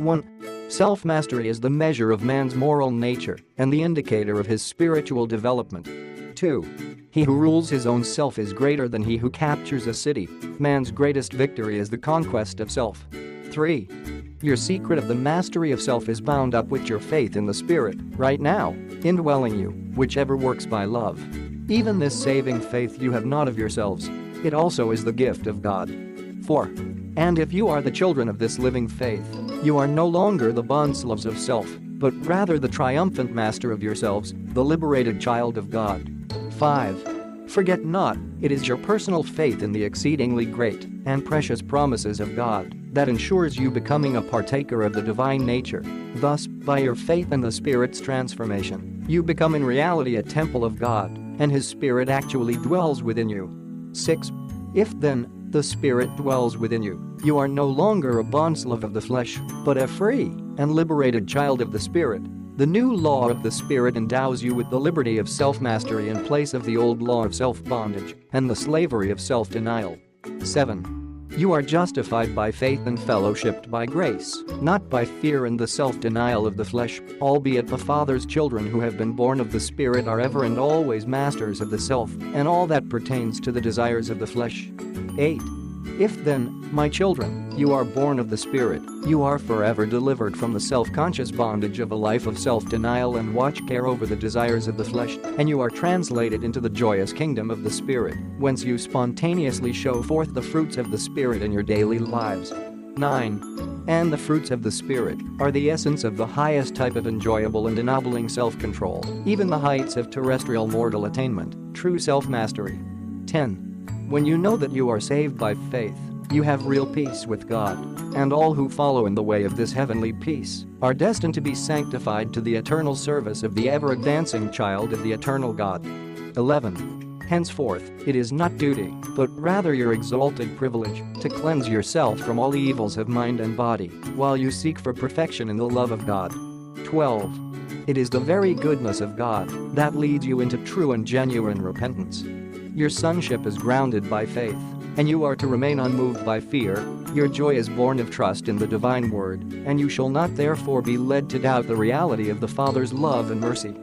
1. Self-mastery is the measure of man's moral nature and the indicator of his spiritual development. 2. He who rules his own self is greater than he who captures a city. Man's greatest victory is the conquest of self. 3. Your secret of the mastery of self is bound up with your faith in the Spirit, right now, indwelling you, whichever works by love. Even this saving faith you have not of yourselves. It also is the gift of God. 4. And if you are the children of this living faith, you are no longer the bondslaves of self, but rather the triumphant master of yourselves, the liberated child of God. 5. Forget not, it is your personal faith in the exceedingly great and precious promises of God that ensures you becoming a partaker of the divine nature. Thus, by your faith in the Spirit's transformation, you become in reality a temple of God, and His Spirit actually dwells within you. 6. If then the Spirit dwells within you, you are no longer a bondslave of the flesh, but a free and liberated child of the Spirit. The new law of the Spirit endows you with the liberty of self-mastery in place of the old law of self-bondage and the slavery of self-denial. 7. You are justified by faith and fellowshipped by grace, not by fear and the self-denial of the flesh, albeit the Father's children who have been born of the Spirit are ever and always masters of the self and all that pertains to the desires of the flesh. 8. If then, my children, you are born of the Spirit, you are forever delivered from the self-conscious bondage of a life of self-denial and watch care over the desires of the flesh, and you are translated into the joyous kingdom of the Spirit, whence you spontaneously show forth the fruits of the Spirit in your daily lives. 9. And the fruits of the Spirit are the essence of the highest type of enjoyable and ennobling self-control, even the heights of terrestrial mortal attainment, true self-mastery. 10. When you know that you are saved by faith, you have real peace with God, and all who follow in the way of this heavenly peace are destined to be sanctified to the eternal service of the ever-advancing child of the eternal God. 11. Henceforth, it is not duty, but rather your exalted privilege, to cleanse yourself from all evils of mind and body, while you seek for perfection in the love of God. 12. It is the very goodness of God that leads you into true and genuine repentance. Your sonship is grounded by faith, and you are to remain unmoved by fear. Your joy is born of trust in the divine word, and you shall not therefore be led to doubt the reality of the Father's love and mercy.